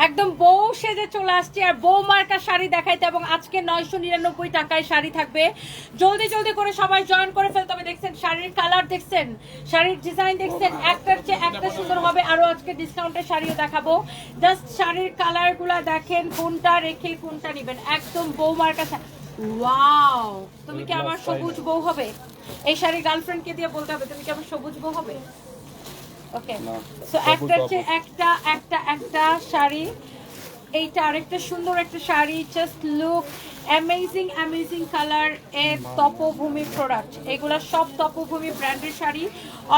একদম বউ সেজে চলে আসছে আর বউ মার্কা শাড়ি দেখাইতে, এবং আজকে 999 টাকায় শাড়ি থাকবে। জলদি জলদি করে সবাই জয়েন করে ফেলতে হবে। দেখছেন শাড়ির কালার, দেখছেন শাড়ির ডিজাইন, দেখছেন একটার চেয়ে একটা সুন্দর হবে। আরো আজকে ডিসকাউন্টের শাড়িও দেখাবো। জাস্ট শাড়ির কালার গুলা দেখেন, কোনটা রেখে কোনটা নিবেন। একদম বউ মার্কা। ওয়াও, তুমি কি আমার সবুজ বউ হবে? এই শাড়ি গার্লফ্রেন্ডকে দিয়ে বলতে হবে তুমি কি আমার সবুজ বউ হবে। ওকে, সো একটার চেয়ে একটা একটা একটা শাড়ি। এইটা আরেকটা সুন্দর একটা sari, just look amazing amazing colour. এর তপভূমি প্রোডাক্ট, এগুলা সব তপভূমি ব্র্যান্ডের শাড়ি,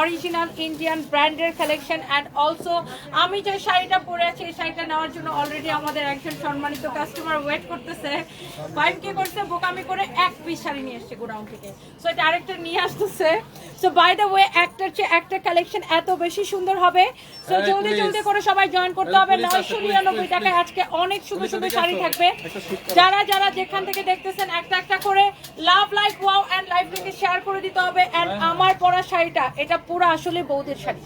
অরিজিনাল ইন্ডিয়ান ব্র্যান্ডের কালেকশন। অ্যান্ড অলসো আমি যে শাড়িটা পরে আছি এই শাড়িটা নেওয়ার জন্য অলরেডি আমাদের একজন সম্মানিত কাস্টমার ওয়েট করতেছে। ভাইব কি করছে, বোকামি করে এক পিস শাড়ি নিয়ে এসছে গোডাউন থেকে। সো এটা আরেকটা নিয়ে আসতেছে। সো বাই দ্য ওয়ে, একটার চেয়ে একটা কালেকশন এত বেশি সুন্দর হবে। সো জলদি জলদি করে সবাই জয়েন করতে হবে। 999 টাকায় আজকে অনেক সুন্দর সুন্দর শাড়ি থাকবে। যারা যারা যেখান থেকে দেখতেছেন একটা একটা করে লাভ লাইক ওয়াও এন্ড লাইভটাকে শেয়ার করে দিতে হবে। এন্ড আমার পরা শাড়িটা এটা পুরো আসলে বউদের শাড়ি,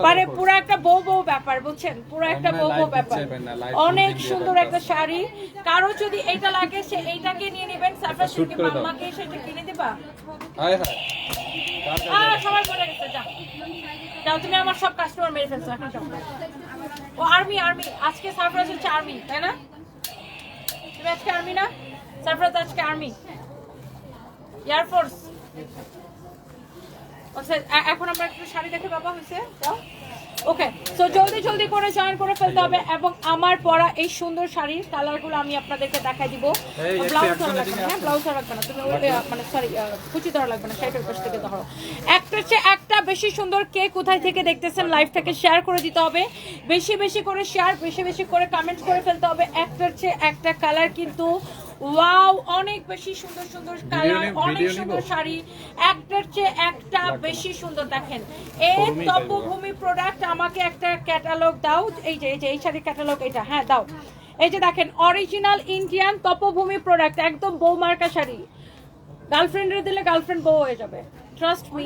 মানে পুরো একটা বউ বউ ব্যাপার, বুঝছেন? পুরো একটা বউ বউ ব্যাপার। অনেক সুন্দর একটা শাড়ি। কারো যদি এটা লাগে সে এইটাকে নিয়ে নেবেন। সারপ্রাইজ থেকে মাম্মাকে সেটা কিনে দিবা। সবাই বলে গেছে, যা যাও, তুমি আমার সব কাস্টমার মেরে ফেলছো এখন। ও আর্মি, আর্মি আজকে সারপ্রাইজ হচ্ছে আর্মি, তাই না? তুমি আজকে আর্মি না? সারপ্রাইজ আজকে আর্মি, এয়ারফোর্স। এখন আমরা একটু শাড়ি দেখে বাবা হয়েছে, যাও। ওকে, সো জলদি জলদি করে জয়েন করে ফেলতে হবে। এবং আমার পরা এই সুন্দর শাড়ির কালারগুলো আমি আপনাদেরকে দেখাই দিব। ব্লাউজ ধরা লাগবে না, হ্যাঁ ব্লাউজ ধরা লাগবে না, তুমি মানে সরি কুচি ধরা লাগবে না, শাড়িটার পাশ থেকে ধরো। একটার চেয়ে একটা বেশি সুন্দর। কে কোথায় থেকে দেখতেছেন লাইভটাকে শেয়ার করে দিতে হবে। বেশি বেশি করে শেয়ার, বেশি বেশি করে কমেন্ট করে ফেলতে হবে। একটার চেয়ে একটা কালার কিন্তু ওয়াও, অনেক বেশি সুন্দর সুন্দর কালার, অনেক সুন্দর শাড়ি, একটার চেয়ে একটা বেশি সুন্দর। দেখেন এই তপভূমি প্রোডাক্ট, আমাকে একটা ক্যাটালগ দাও। এই যে এই শাড়ির ক্যাটালগ, এটা হ্যাঁ দাও। এই যে দেখেন অরিজিনাল ইন্ডিয়ান তপভূমি প্রোডাক্ট, একদম বউ মার্কা শাড়ি। গার্লফ্রেন্ডের দিলে গার্লফ্রেন্ড বউ হয়ে যাবে, ট্রাস্ট মি।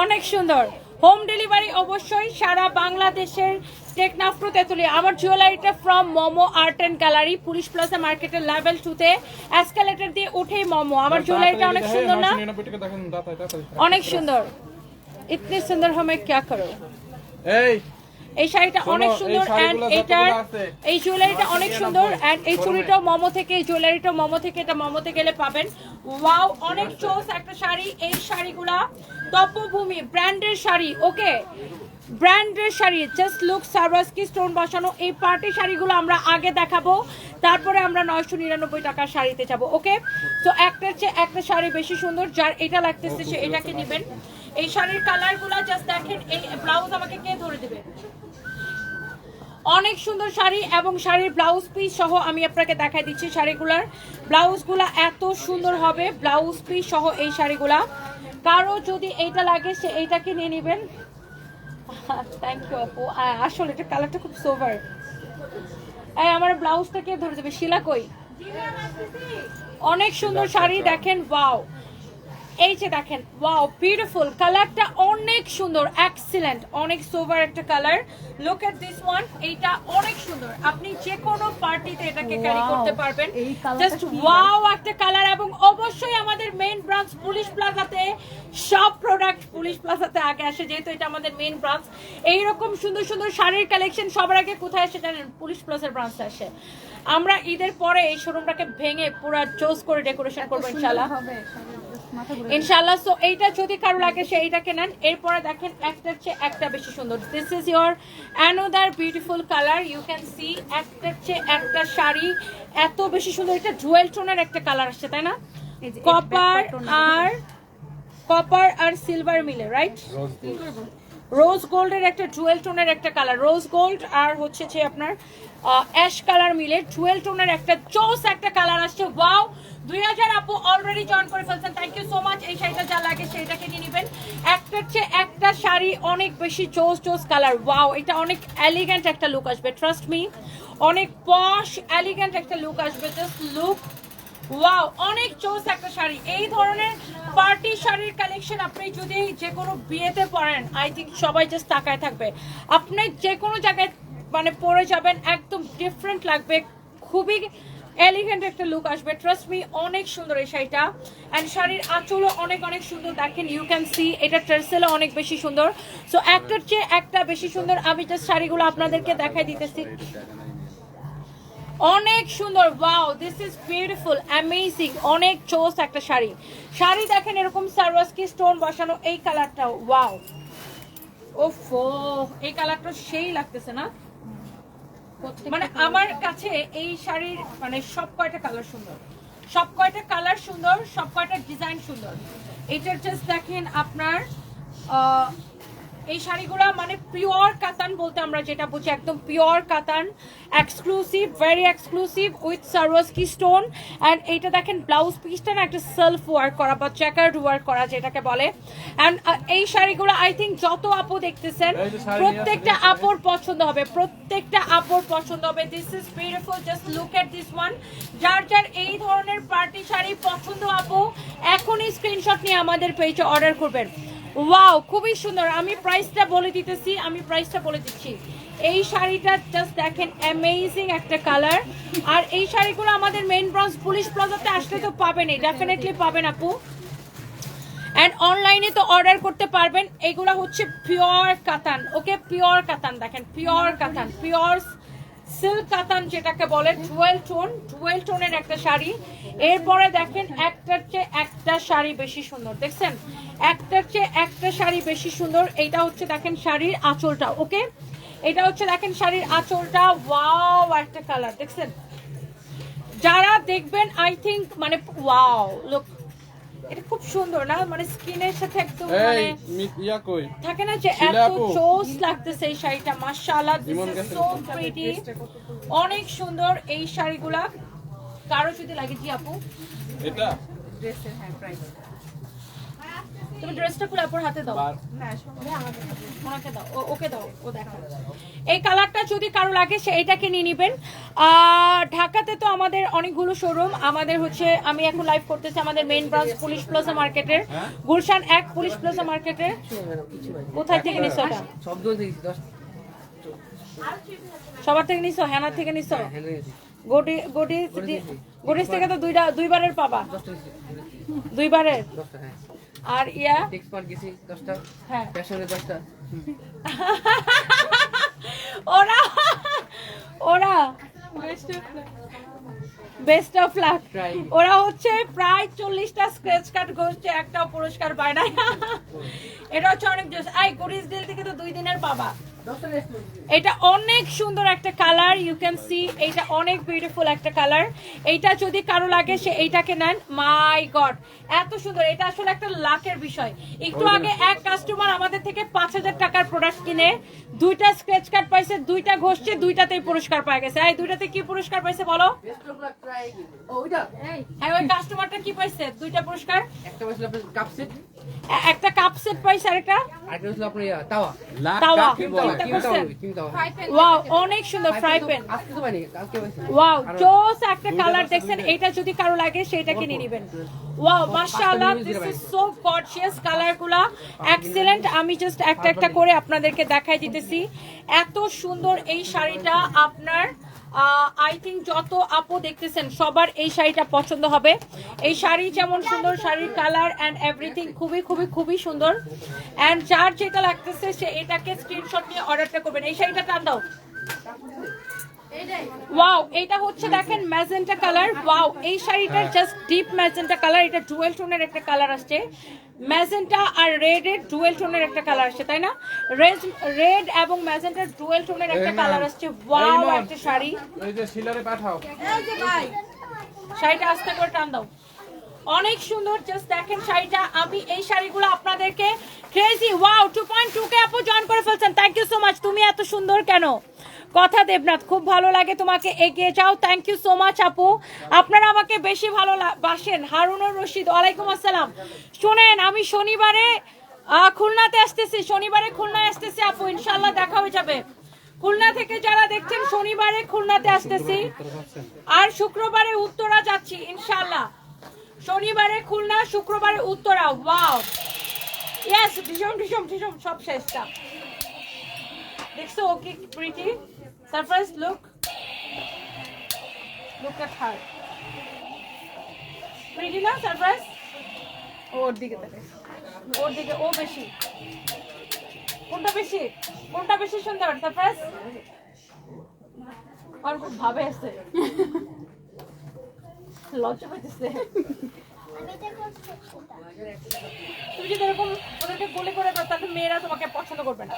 অনেক সুন্দর। হোম ডেলিভারি অবশ্যই সারা বাংলাদেশের। টেকনাফ টু তেতুলিয়া। আমার জুয়েলারিটা from Momo art and gallery, police plaza মার্কেটের লেভেল 2-তে এসকেলেটর দিয়ে উঠেই মোমো। আমার জুয়েলারিটা অনেক সুন্দর না? অনেক সুন্দর। ইতনি সুন্দর হামে ক্যা করো। এই শাড়িটা অনেক সুন্দর। এন্ড এটার এই জুয়েলারিটা অনেক সুন্দর। এন্ড এই চুড়িটাও মোমো থেকে, এই জুয়েলারিটাও মোমো থেকে, এটা মোমোতে গেলে পাবেন। ওয়াও, অনেক চোস একটা শাড়ি। এই শাড়িগুলা তপভূমি ব্র্যান্ডের শাড়ি। ওকে, ব্র্যান্ডের শাড়ি, জাস্ট লুক সারওয়াস্কি স্টোন বসানো। এই পার্টি শাড়িগুলো আমরা আগে দেখাবো, তারপরে আমরা 999 টাকার শাড়িতে যাবো। ওকে, তো একটার চেয়ে একটা শাড়ি বেশি সুন্দর। যার এটা লাগতেছে সে এটাকে নেবেন। এই শাড়ির কালারগুলা জাস্ট দেখেন। এই ব্লাউজ আমাকে কে ধরে দেবে? অনেক সুন্দর শাড়ি এবং শাড়ির ব্লাউজ পিস সহ আমি আপনাকে দেখাই দিচ্ছি। শাড়িগুলার ব্লাউজগুলা এত সুন্দর হবে, ব্লাউজ পিস সহ এই শাড়িগুলা। কারো যদি এইটা লাগে সে এইটাকে নিয়ে নেবেন। থ্যাংক ইউ আপু। আসলে এটা কালারটা খুব সোভার। এই আমার ব্লাউজটা কে ধরে দেবে? শিলা কই? অনেক সুন্দর শাড়ি দেখেন। ওয়াও, এই যে দেখেন, ওয়াও বিউটিফুল। কালারটা অনেক সুন্দর, এক্সিলেন্ট, অনেক সোভার একটা colour. Look at this one. এইটা অনেক সুন্দর, আপনি যে কোনো পার্টিতে এটাকে ক্যারি করতে পারবেন। জাস্ট ওয়াও একটা কালার। এবং অবশ্যই আমাদের মেইন ব্রাঞ্চ পুলিশ প্লাজাতে, সব প্রোডাক্ট পুলিশ প্লাজাতে আগে আসে, যেহেতু এটা আমাদের মেইন ব্রাঞ্চ। এইরকম সুন্দর সুন্দর শাড়ির কালেকশন সবার আগে কোথায় আসে জানেন? পুলিশ প্লাজার ব্রাঞ্চে আসে। আমরা ঈদের পরে এই শোরুমটাকে ভেঙে পুরো জোস করে ডেকোরেশন করবো ইনশাআল্লাহ, ইনশাআল্লাহ। সো এইটা যদি কারো লাগে সে এইটাকে নেন। এরপরে দেখেন একটার চেয়ে একটা বেশি সুন্দর। This is your another beautiful colour. You can see একটার চেয়ে একটা শাড়ি এত বেশি সুন্দর। এটা জুয়েল টোনের একটা কালার আসছে, তাই না? কপার আর সিলভার মিলে, রাইট? রোজ গোল্ডের একটা জুয়েল টোনের একটা কালার, রোজ গোল্ড আর হচ্ছে যে আপনার অ্যাশ কালার মিলে জুয়েল টোনের একটা চোস একটা কালার আসছে। ওয়াও, 2000 আপু অলরেডি জয়েন করে ফেলছেন, থ্যাংক ইউ সো মাচ। এই শাড়িটা যা লাগে সেইটাকে নিয়ে নেবেন। একটার চেয়ে একটা শাড়ি অনেক বেশি চোস চোস কালার। ওয়াও, এটা অনেক এলিগেন্ট একটা লুক আসবে, ট্রাস্ট মি। অনেক পশ এলিগেন্ট একটা লুক আসবে, জাস্ট লুক। ওয়াও, অনেক চোস একটা শাড়ি। এই ধরনের পার্টি শাড়ির কালেকশন আপনি যদি যে কোনো বিয়েতে পরেন, আই থিঙ্ক সবাই জাস্ট তাকায় থাকবে। আপনি যে কোনো জায়গায় মানে পরে যাবেন একদম ডিফারেন্ট লাগবে, খুবই এলিগেন্ট একটা লুক আসবে, ট্রাস্ট মি। অনেক সুন্দর এই শাড়িটা, অ্যান্ড শাড়ির আঁচলও অনেক অনেক সুন্দর, দেখেন ইউ ক্যান সি এটা টার্সেলও অনেক বেশি সুন্দর। সো একটার চেয়ে একটা বেশি সুন্দর। আমি জাস্ট শাড়িগুলো আপনাদেরকে দেখাই দিতেছি, অনেক সুন্দর। Wow, this is beautiful, amazing, অনেক চোস একটা শাড়ি। শাড়ি দেখেন এরকম সারওয়াস্কি স্টোন বসানো, এই কালারটাও ওয়াও, ওফো এই কালারটা সেই লাগতেছে না? মানে আমার কাছে এই শাড়ির মানে সব কয়টা কালার সুন্দর, সব কয়টা কালার সুন্দর, সব কয়টা ডিজাইন সুন্দর। এইটার জাস্ট দেখেন আপনার এই শাড়িগুলো মানে পিওর কাতান বলতে আমরা যেটা বুঝি, একদম পিওর কাতান, exclusive, very exclusive with Swarovski stone. And এইটা দেখেন ব্লাউজ পিসটা না একটা সেলফ ওয়ার্ক করা বা চেকার্ড ওয়ার্ক করা যেটাকে বলে। অ্যান্ড এই শাড়িগুলো আই থিঙ্ক যত আপু দেখতেছেন প্রত্যেকটা আপুর পছন্দ হবে, প্রত্যেকটা আপুর পছন্দ হবে। This is beautiful, just look at this one. যার যার এই ধরনের পার্টি শাড়ি পছন্দ আপু এখনই স্ক্রিনশট নিয়ে আমাদের পেজে অর্ডার করবেন। ওয়াও, খুবই সুন্দর। আমি প্রাইসটা বলে দিতেছি, আমি প্রাইসটা বলে দিচ্ছি। এই শাড়িটা জাস্ট দেখেন অ্যামেজিং একটা কালার। আর এই শাড়িগুলো আমাদের মেইন ব্রাঞ্চ পুলিশ প্লাজাতে আসলে তো পাবেনই, ডেফিনেটলি পাবেন আপু। অ্যান্ড অনলাইনে তো অর্ডার করতে পারবেন। এগুলো হচ্ছে পিওর কাতান, ওকে, পিওর কাতান, দেখেন পিওর কাতান, পিওর সিল্ক কাতান যেটাকে বলে, ডুয়েল টোনের একটা শাড়ি। এরপরে দেখেন একটার চেয়ে একটা শাড়ি বেশি সুন্দর, দেখছেন একটার চেয়ে একটা শাড়ি বেশি সুন্দর। এইটা হচ্ছে দেখেন শাড়ির আঁচলটা, ওকে, এটা হচ্ছে দেখেন শাড়ির আঁচলটা, ওয়াও একটা কালার দেখছেন। যারা দেখবেন আই থিঙ্ক মানে ওয়াও, লুক, এটা খুব সুন্দর না, মানে স্কিনের সাথে একদম মানে থাকে না যে এত চোস লাগতেছে এই শাড়িটা, মাশাআল্লাহ, দিস ইজ সো প্রিটি, অনেক সুন্দর এই শাড়িগুলা। কারো যদি লাগে, জি আপু এটা ড্রেসের, হ্যাঁ প্রাইস, তুমি ড্রেসটা খুলে আপুর হাতে দাও, না ওনাকে দাও, ওকে দাও, ও দেখো। এই কালারটা যদি কারো লাগে সে এটাকে নিয়ে নেবেন। ঢাকাতে তো আমাদের অনেকগুলো শোরুম, আমাদের হচ্ছে আমি এখন লাইভ করতেছি আমাদের মেইন ব্রাঞ্চ পুলিশ প্লাজা মার্কেটের, গুলশান 1 পুলিশ প্লাজা মার্কেটের। কোথায় থেকে নিছো এটা? সবার থেকে নিছো? হ্যানার থেকে নিছো? গোটিস থেকে তো দুইবারের পাবা, দুইবারের। আর ইয়া এক্সপার্ট গেছি 10টা, হ্যাঁ ফ্যাশনে 10টা। ওরা বেস্ট অফ লাক, ওরা হচ্ছে প্রায় 40টা স্ক্র্যাচ কার্ড করছে, একটাও পুরস্কার পায় না। এটা হচ্ছে অনেক জোস। আই গুডিস ডিল থেকে তো 2 দিনের পাবা। এটা অনেক সুন্দর একটা কালার, ইউ ক্যান সি, এটা অনেক বিউটিফুল একটা কালার। এইটা যদি কারো লাগে সে এইটাকে নেন, মাই গড এত সুন্দর। এটা আসলে একটা লাকের বিষয়। একটু আগে এক কাস্টমার আমাদের থেকে 5000 টাকার প্রোডাক্ট কিনে 2টা স্ক্র্যাচ কার্ড পাইছে, 2টা ঘষছে, 2টাতেই পুরস্কার পায় গেছে। এই 2টাতে কি পুরস্কার পাইছে বলো? হ্যাঁ, ওই কাস্টমারটা কি পাইছে? 2টা পুরস্কার, একটা পাইছে আপনার কাপ সেট, একটা কাপ সেট পাইছে, আরেকটা হচ্ছে আপনার তাওয়া। ওয়াও, অনেক সুন্দর ফ্রাই প্যান, ওয়াও জোস একটা কালার দেখছেন। এটা যদি কারো লাগে সেটাকে নিয়ে নেবেন। ওয়াও মাশাআল্লাহ, দিস ইজ সো গর্জিয়াস, কালারগুলা এক্সেলেন্ট। আমি জাস্ট একটা একটা করে আপনাদেরকে দেখাই দিতেছি। এত সুন্দর এই শাড়িটা আপনার আই থিঙ্ক যত আপু দেখতেছেন সবার এই শাড়িটা পছন্দ হবে। এই শাড়ি যেমন সুন্দর, শাড়ির কালার অ্যান্ড এভরিথিং খুবই খুবই খুবই সুন্দর। অ্যান্ড যার যেটা লাগতেছে সে এটাকে স্ক্রিনশট নিয়ে অর্ডারটা করবেন। এই শাড়িটা টান দাও। ওয়াও, এটা হচ্ছে দেখেন ম্যাজেন্টা কালার। ওয়াও, এই শাড়িটার জাস্ট ডিপ ম্যাজেন্টা কালার। এটা ডুয়েল টোনের একটা কালার আসছে, ম্যাজেন্টা আর রেডের ডুয়েল টোনের একটা কালার আসছে, তাই না? রেড এবং ম্যাজেন্টার ডুয়েল টোনের একটা কালার আসছে। ওয়াও, একটা শাড়ি, এই যে সিলারে পাঠাও, এই যে ভাই শাড়িটা আস্তে করে টান দাও, অনেক সুন্দর। জাস্ট দেখেন শাড়িটা। আমি এই শাড়িগুলো আপনাদেরকে ক্রেজি। ওয়াও, 2.2K আপু জয়েন করে ফেলছেন, থ্যাংক ইউ সো মাচ। তুমি এত সুন্দর কেন? কথা দেবনাথ, খুব ভালো লাগে তোমাকে, এগিয়ে যাও। থ্যাংক ইউ সো মাচ আপু, আপনারা আমাকে বেশি ভালোবাসেন। হারুনুর রশিদ, ওয়ালাইকুম আসসালাম। শুনেন, আমি শনিবারে খুলনাতে আসতেছি, শনিবারে খুলনায় আসতেছি আপু, ইনশাল্লাহ দেখা হয়ে যাবে। খুলনা থেকে যারা দেখছেন শনিবারে খুলনাতে আসতেছি, আর শুক্রবারে উত্তরা যাচ্ছি ইনশাল্লাহ। শনিবারে খুলনা, শুক্রবারে উত্তরা। ওয়াও, ইয়েস, ভীষণ ভীষণ ভীষণ সব শেষটা দেখছো, okay pretty. Surprise look at her. Pretty না সারপ্রাইজ? ওর দিকে তাকাই, ওর দিকে। ও বেশি, কোনটা বেশি, কোনটা বেশি সুন্দর? সারপ্রাইজ আর খুব ভাবে আছে, লজ্জা পাইতেছে। তুমি যদি এরকম ওদেরকে গুলি করে দাও তাহলে মেয়েরা তোমাকে পছন্দ করবে না।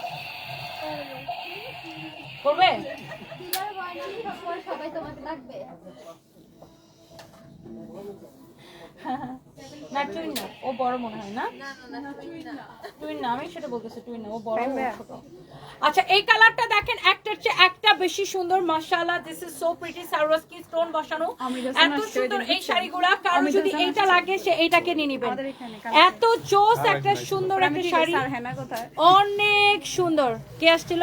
করবে? সবাই তোমাকে লাগবে। না টুইন না, ও বড় মনে হয় না? টুইন না, আমি সেটা বলতেছি, টুইন না, ও বড় ও ছোট। আচ্ছা এই কালারটা দেখেন, একটার চেয়ে একটা বেশি সুন্দর। মাশাআল্লাহ, this is so pretty. Swarovski stone বসানো, এত সুন্দর এই শাড়িগুলা। কারো যদি এইটা লাগে সে এইটাকে নিয়ে নেবেন। এত জোস একটা সুন্দর একটা শাড়ি, অনেক সুন্দর। কে আসছিল?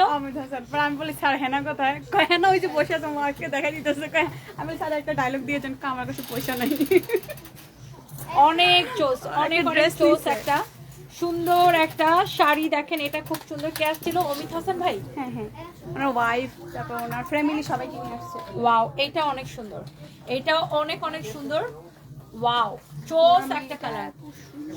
আমি বলি স্যার হেনা কোথায়? হেনা ওই যে বসে আছে, মাকে দেখা দিতেছে। আমি স্যার একটা ডায়লগ দিয়েছেন, আমার কাছে পয়সা নাই। অনেক জোস, অনেক অনেক জোস একটা সুন্দর একটা শাড়ি দেখেন। এটা খুব সুন্দর। কে আসছিল? অমিত হাসান ভাই। হ্যাঁ হ্যাঁ, ওনার ওয়াইফ, তারপর ওনার ফ্যামিলি সবাইকে নিয়ে আসছে। ওয়াও, এটা অনেক সুন্দর, এটাও অনেক অনেক সুন্দর। ওয়াও, জোস একটা কালার,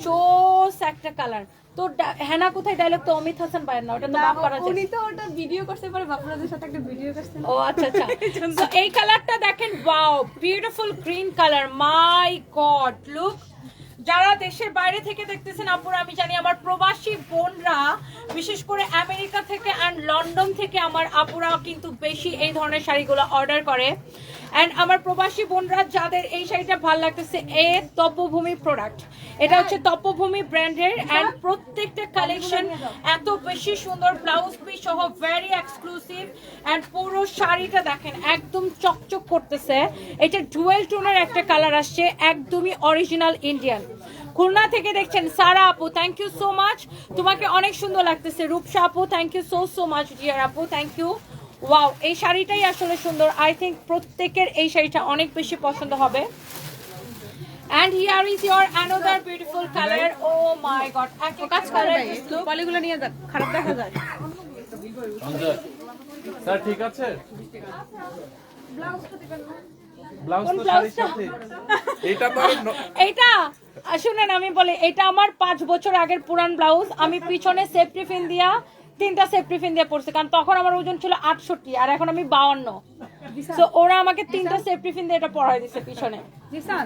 জোস একটা কালার। তো হেনা কোথায় ডায়লগ তো অমিত হাসান ভাইয়ের না, ওটা তো বাপ করা যায়। উনি তো ওটা ভিডিও করতে পারে, বাপরাদের সাথে একটা ভিডিও করছেন। ও আচ্ছা আচ্ছা। তো এই কালারটা দেখেন, ওয়াও, বিউটিফুল গ্রিন কালার। মাই গড, লুক। যারা দেশের বাইরে থেকে দেখতেছেন আপুরা, আমি জানি আমার প্রবাসী বোনরা, বিশেষ করে আমেরিকা থেকে অ্যান্ড লন্ডন থেকে আমার আপুরা কিন্তু বেশি এই ধরনের শাড়িগুলো অর্ডার করে। অ্যান্ড আমার প্রবাসী বোনরা যাদের এই শাড়িটা ভালো লাগতেছে, এ তপভূমি প্রোডাক্ট, এটা হচ্ছে তপভূমি ব্র্যান্ডের। অ্যান্ড প্রত্যেকটা কালেকশন এত বেশি সুন্দর, ব্লাউজ পিস সহ ভেরি এক্সক্লুসিভ। অ্যান্ড পুরো শাড়িটা দেখেন একদম চকচক করতেছে। এটা ডুয়েল টোনের একটা কালার আসছে, একদমই অরিজিনাল ইন্ডিয়ান। খুলনা থেকে দেখছেন সারা আপু, থ্যাংক ইউ সো মাচ, তোমাকে অনেক সুন্দর লাগতেছে। রূপসা আপু, thank you so so much dear আপু, থ্যাংক ইউ। ওয়াও, এই শাড়িটাই আসলে সুন্দর। আই থিঙ্ক প্রত্যেকের এই শাড়িটা অনেক বেশি পছন্দ হবে। And here is your another beautiful color. Oh my god, একটা কালার পলিগুলো নিয়ে যান, খারাপ দেখা যায়। স্যার ঠিক আছে, ব্লাউজ কোন তো শাড়ির ব্লাউজটা? সাথে এটা তো এইটা শুনেন, আমি বলি, এটা আমার 5 বছর আগের পুরান ব্লাউজ। আমি পিছনে সেফটি পিন দিয়া 3টা সেফটি পিন দিয়ে পরছি, কারণ তখন আমার ওজন ছিল 68 আর এখন আমি 52। সো ওরা আমাকে 3টা সেফটি পিন দিয়ে এটা পরাই দিছে পিছনে। জিসান,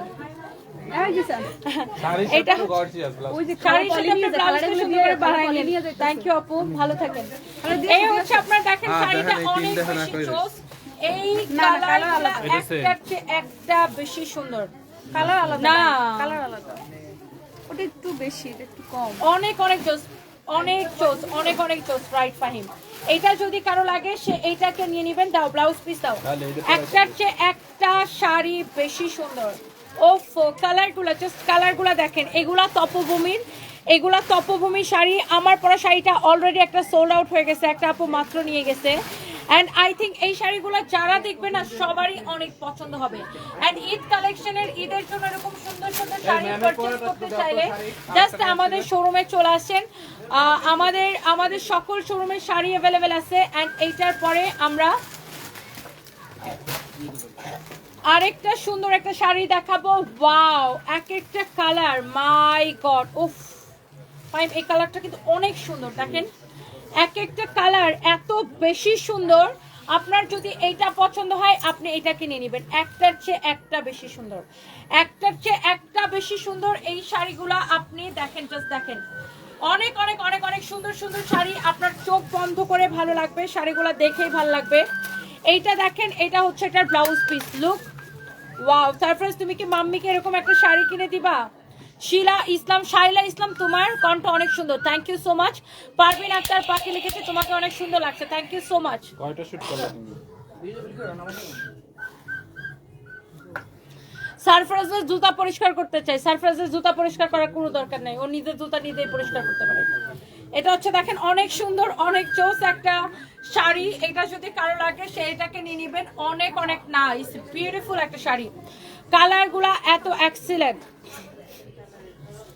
এই জিসান, শাড়ির এটা সাথে গর্জিয়াস ব্লাউজ। ওই যে শাড়ির সাথে আপনি ব্লাউজটা সুন্দর করে বানাই নিয়ে নিয়ে যাই। থ্যাংক ইউ আপু, ভালো থাকেন। এই হচ্ছে আপনার দেখেন শাড়িটা অনেক বেশি জোস। এই কালারগুলো একটার চেয়ে একটা বেশি সুন্দর। কালার আলাদা না, কালার আলাদা, ওটা একটু বেশি, এটা একটু কম। অনেক অনেক জোস, অনেক জোস, অনেক অনেক জোস। রাইট ফাহিম, এটা যদি কারো লাগে সে এইটাকে নিয়ে নেবেন। দাও ব্লাউজ পিস দাও, একটার চেয়ে একটা শাড়ি বেশি সুন্দর। ওফো, কালারগুলো, জাস্ট কালারগুলো দেখেন। এগুলা তপভূমির, এগুলা তপভূমির শাড়ি। আমার পরা শাড়িটা অলরেডি একটা সোল্ড আউট হয়ে গেছে, একটা আপু মাত্র নিয়ে গেছে। অ্যান্ড আই থিঙ্ক এই শাড়িগুলো যারা দেখবে না সবারই অনেক পছন্দ হবে। অ্যান্ড ঈদ কালেকশনের, ঈদের জন্য এরকম সুন্দর সুন্দর শাড়ি পারচেজ করতে চাইলে জাস্ট আমাদের শোরুমে চলে আসেন। আমাদের সকল শোরুমের শাড়ি অ্যাভেলেবেল আছে। অ্যান্ড এইটার পরে আমরা আরেকটা সুন্দর একটা শাড়ি দেখাবো। ওয়াও, এক একটা কালার, মাই গড, উফ ফাইন। এই কালারটা কিন্তু অনেক সুন্দর, দেখেন এক একটা কালার এত বেশি সুন্দর। আপনার যদি এইটা পছন্দ হয় আপনি এইটাকে নিয়ে নেবেন। একটার চেয়ে একটা বেশি সুন্দর, একটার চেয়ে একটা বেশি সুন্দর এই শাড়িগুলো আপনি দেখেন, জাস্ট দেখেন। অনেক অনেক অনেক অনেক সুন্দর সুন্দর শাড়ি, আপনার চোখ বন্ধ করে ভালো লাগবে, শাড়িগুলো দেখেই ভালো লাগবে। এইটা দেখেন, এটা হচ্ছে এটার blouse piece. Look, wow. Surprise, তুমি কি মাম্মিকে এরকম একটা শাড়ি কিনে দিবা? শিলা ইসলাম, শাইলা ইসলাম, তোমার কণ্ঠ অনেক সুন্দর, thank you so much. Parvin Akter Pakhi লিখেছে তোমাকে অনেক সুন্দর লাগছে, থ্যাংক ইউ সো মাচ। কয়টা শুট করলে তুমি? সারফরাজের জুতা পরিষ্কার করতে চাই। সারফরাজের জুতা পরিষ্কার করার কোনো দরকার নেই, ও নিজের জুতা নিজেই পরিষ্কার করতে পারে। এটা হচ্ছে দেখেন অনেক সুন্দর, অনেক জোস একটা শাড়ি। এটা যদি কারো লাগে সে এটাকে নিয়ে নেবেন। অনেক অনেক নাইস বিউটিফুল একটা শাড়ি, কালারগুলা এত এক্সিলেন্ট।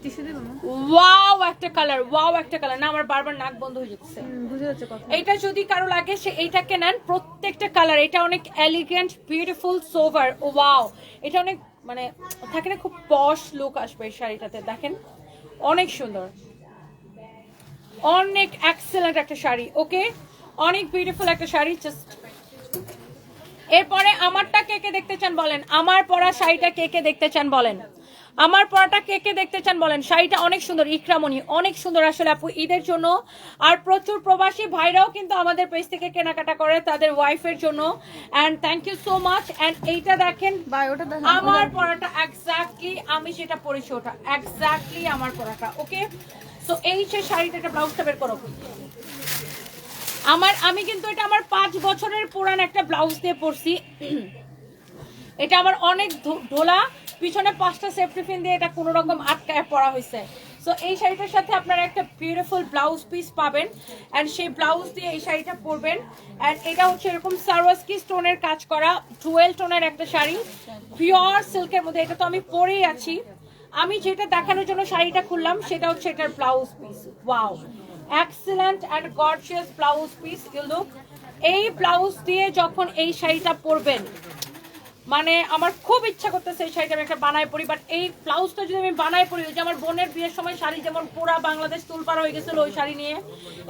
টিস্যু দেবো না? ওয়াও একটা কালার, ওয়াও একটা কালার। না আমার বারবার নাক বন্ধ হয়ে যাচ্ছে। বুঝে যাচ্ছে কথা। এটা যদি কারো লাগে সে এইটাকে নেন, প্রত্যেকটা কালার। এটা অনেক এলিগেন্ট, বিউটিফুল, সোভার। ওয়াও, এটা অনেক মানে থাকে না, খুব পশ লুক আসবে এই শাড়িটাতে। দেখেন অনেক সুন্দর, অনেক এক্সেলেন্ট একটা শাড়ি। ওকে, অনেক বিউটিফুল একটা শাড়ি। জাস্ট এরপরে আমারটা কে কে দেখতে চান বলেন, আমার পরা শাড়িটা কে কে দেখতে চান বলেন, আমার পরাটা কে কে দেখতে চান বলেন। শাড়িটা অনেক সুন্দর, ইকরামণি অনেক সুন্দর আসলে আপু ঈদের জন্য। আর প্রচুর প্রবাসী ভাইরাও কিন্তু আমাদের পেজ থেকে কেনাকাটা করে তাদের ওয়াইফের জন্য। And thank you so much. And এইটা দেখেন ভাই ওটা দেখেন। আমার পরাটা এক্স্যাক্টলি আমি যেটা পরেছি ওটা এক্স্যাক্টলি আমার পরাটা। ওকে, সো এই যে শাড়িটা, একটা ব্লাউজটা বের করো। আমি কিন্তু এটা আমার 5 বছরের পুরান একটা ব্লাউজ দিয়ে পরছি। এটা আমার অনেক ঢোলা, পিছনে 5টা সেফটি পিন দিয়ে এটা কোনো রকম আটকায় পরা হয়েছে। সো এই শাড়িটার সাথে আপনারা একটা বিউটিফুল ব্লাউজ পিস পাবেন, অ্যান্ড সেই ব্লাউজ দিয়ে এই শাড়িটা পরবেন। অ্যান্ড এটা হচ্ছে এরকম সারওয়াস্কি স্টোনের কাজ করা জুয়েল টোনের একটা শাড়ি, পিওর সিল্কের মধ্যে। এটা তো আমি পরেই আছি। আমি যেটা দেখানোর জন্য শাড়িটা খুললাম সেটা হচ্ছে এটার blouse piece. Wow, excellent and gorgeous blouse piece. You look, এই ব্লাউজ দিয়ে যখন এই শাড়িটা পরবেন, মানে আমার খুব ইচ্ছা করতেছে এই শাড়িটা আমি একটা বানায় পরি। বাট এই ব্লাউজটা যদি আমি বানায় পরি, ওই যে আমার বোনের বিয়ের সময় শাড়ি যেমন পুরা বাংলাদেশ তুলপাড়া হয়ে গেছিল ওই শাড়ি নিয়ে,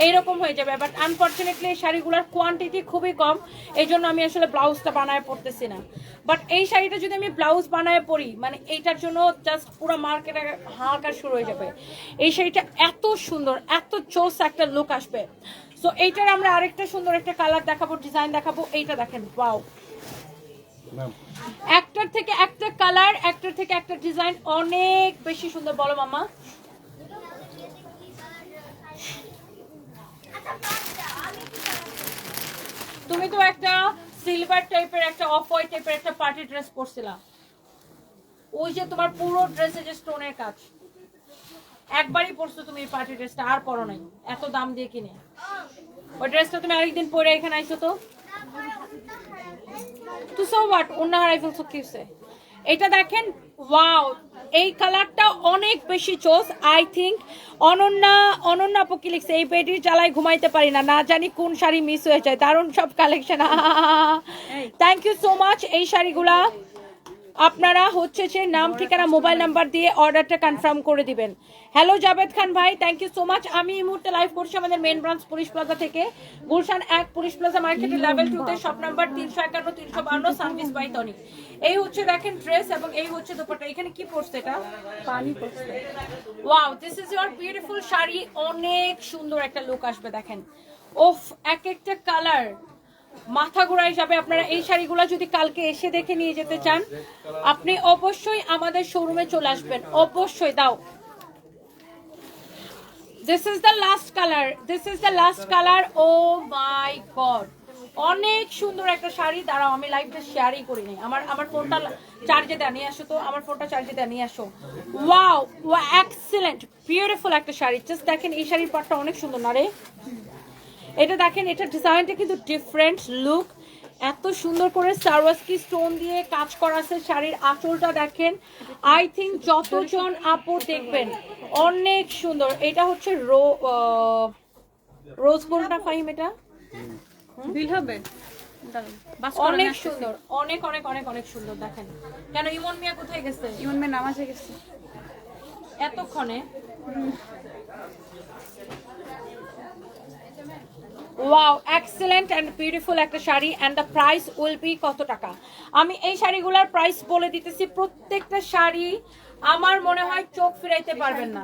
এইরকম হয়ে যাবে। বাট আনফর্চুনেটলি এই শাড়িগুলোর কোয়ান্টিটি খুবই কম, এই জন্য আমি আসলে ব্লাউজটা বানায় পড়তেছি না। বাট এই শাড়িটা যদি আমি ব্লাউজ বানায় পরি, মানে এইটার জন্য জাস্ট পুরো মার্কেটে হাহাকার শুরু হয়ে যাবে। এই শাড়িটা এত সুন্দর, এত চোস একটা লুক আসবে। সো এইটার আমরা আরেকটা সুন্দর একটা কালার দেখাবো, ডিজাইন দেখাবো। এইটা দেখেন, ওয়াও, একটার থেকে একটা কালার, একটার থেকে একটা ডিজাইন, অনেক বেশি সুন্দর। বলো মামা। তুমি তো একটা সিলভার টাইপের, একটা অফ হোয়াইট টাইপের একটা পার্টি ড্রেস পরছিলা, ওই যে তোমার পুরো ড্রেসে যে স্টোনের কাজ, একবারই পরছো তুমি এই পার্টি ড্রেসটা, আর পরো নাই, এত দাম দিয়ে কিনে। ওই ড্রেসটা তুমি আরেকদিন পরে এখানে আইছো তো সো হোয়াট, অন্য হারাই ফেলছো কি হইছে? এটা দেখেন, ওয়াও, এই কালারটা অনেক বেশি চোস। আই থিঙ্ক অনন্যা আপু কি লিখছে, এই বেডির জ্বালায় ঘুমাইতে পারি না, না জানি কোন শাড়ি মিস হয়ে যায়, দারুণ সব collection. Thank you so much. এই শাড়িগুলা আপনারা হচ্ছে যে নাম, ঠিকানা, মোবাইল নাম্বার দিয়ে অর্ডারটা কনফার্ম করে দিবেন। হ্যালো জাভেদ খান ভাই, থ্যাংক ইউ সো মাচ। আমি এই মুহূর্তে লাইভ করছি আমাদের মেন ব্রাঞ্চ পুলিশ প্লাজা থেকে, গুলশান 1 পুলিশ প্লাজা মার্কেটের লেভেল 2 তে, shop number 351 352 service by Toni. এই হচ্ছে দেখেন ড্রেস, এবং এই হচ্ছে দোপাট্টা। এখানে কি পড়ছে, এটা পানি পড়ছে। Wow, this is your beautiful sari, অনেক সুন্দর একটা লুক আসবে। দেখেন, ওফ, এক একটা কালার মাথা ঘোরায় যাবে। আপনারা এই শাড়িগুলো যদি কালকে এসে দেখে নিয়ে যেতে চান, আপনি অবশ্যই আমাদের শোরুমে চলে আসবেন, অবশ্যই। দাও, this is the last colour, this is the last colour. Oh my God, অনেক সুন্দর একটা শাড়ি। দাঁড়াও, আমি লাইভটা শেয়ারই করি নাই। আমার ফোনটা চার্জে দেওয়া, নিয়ে আসো তো, আমার ফোনটা চার্জে দেওয়া, নিয়ে আসো। ওয়াও, এক্সেলেন্ট বিউটিফুল একটা শাড়ি। জাস্ট দেখেন, এই শাড়ির পাটটা অনেক সুন্দর না রে? এটা দেখেন, এটা ডিজাইনটা কিন্তু ডিফারেন্ট লুক, এত সুন্দর করে সারওয়াস্কি স্টোন দিয়ে কাজ করা আছে। শাড়ির আঁচলটা দেখেন, আই থিঙ্ক যতজন আপু দেখবেন অনেক সুন্দর। এটা হচ্ছে রোজ গোল্ড না ফাহিম, এটা বিল হবে, অনেক সুন্দর, অনেক অনেক অনেক অনেক সুন্দর। দেখেন, কেন ইমন মিয়া কোথায় গেছে? ইমন মেয়ে নামাজে গেছে এতক্ষণে। ওয়াও, এক্সেলেন্ট এন্ড বিউটিফুল একটা শাড়ি। And the price will be কত টাকা? আমি এই শাড়িগুলোর প্রাইস বলে দিতেছি। প্রত্যেকটা শাড়ি আমার মনে হয় চোখ ফিরাইতে পারবেন না।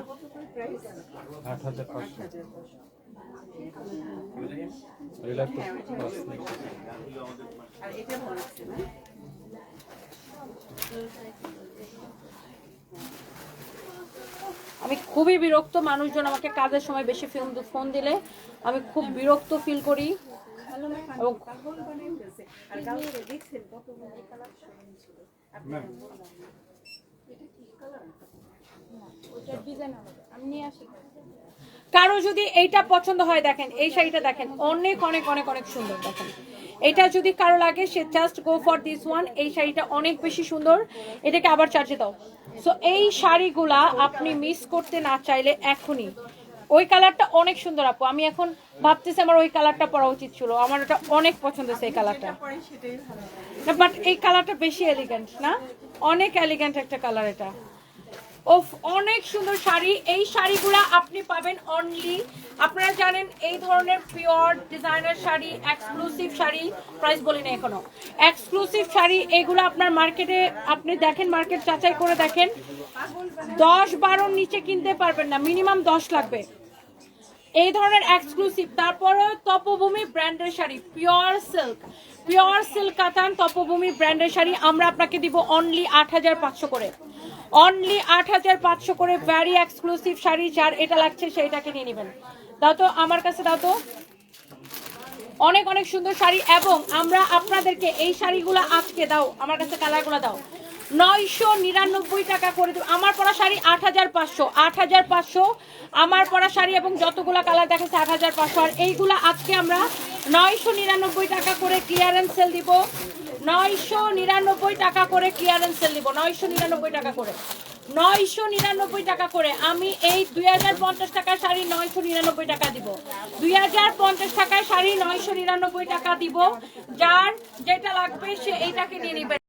8,500। আমি খুবই বিরক্ত, মানুষজন আমাকে কাজের সময় বেশি ফোন দিলে আমি খুব বিরক্ত ফিল করি। কারো যদি এইটা পছন্দ হয়, দেখেন এই শাড়িটা দেখেন, অনেক অনেক অনেক অনেক সুন্দর। দেখেন এটা যদি কারো লাগে সে just go for this one. এই শাড়িটা অনেক বেশি সুন্দর, এটাকে আবার চার্জে দাও। সো এই শাড়িগুলা আপনি মিস করতে না চাইলে এখনই, ওই কালারটা অনেক সুন্দর আপু, আমি এখন ভাবতেছি আমার ওই কালারটা পরা উচিত ছিল, আমার ওটা অনেক পছন্দ হয়েছে এই কালারটা। বাট এই কালারটা বেশি এলিগেন্ট না, অনেক এলিগেন্ট একটা কালার এটা। ওফ, অনেক সুন্দর শাড়ি। এই শাড়িগুলা আপনি পাবেন অনলি, আপনারা জানেন এই ধরনের pure designer sari, exclusive sari, price বলি না এখনো, এক্সক্লুসিভ শাড়ি এগুলো আপনার মার্কেটে আপনি দেখেন, মার্কেট যাচাই করে দেখেন 10-12 নিচে কিনতে পারবেন না, মিনিমাম 10 লাগবে এই ধরনের এক্সক্লুসিভ। তারপরে তপভূমি ব্র্যান্ডের শাড়ি, পিওর সিল্ক কাতান তপভূমি ব্র্যান্ডের শাড়ি আমরা আপনাকে দিব অনলি 8500 করে, অনলি 8500 করে। ভ্যারি এক্সক্লুসিভ শাড়ি, যার এটা লাগছে সেইটাকে নিয়ে নেবেন। দাও তো আমার কাছে, দাও তো, অনেক অনেক সুন্দর শাড়ি। এবং আমরা আপনাদেরকে এই শাড়িগুলো আজকে দাও, আমার কাছে কালারগুলো দাও, 999 টাকা করে দেব। আমার পরা শাড়ি 8500 আমার পরা শাড়ি, এবং যতগুলা কালার দেখাচ্ছে 8500। আর এইগুলা আজকে আমরা 999 টাকা করে ক্লিয়ারেন্স সেল দিব, 999 টাকা করে ক্লিয়ারেন্স সেল দিব, 999 টাকা করে, 999 টাকা করে। আমি এই 2050 টাকার শাড়ি 999 টাকা দিব, 2050 টাকার শাড়ি 999 টাকা দিব। যার যেটা লাগবে সে এইটাকে নিয়ে নেবে।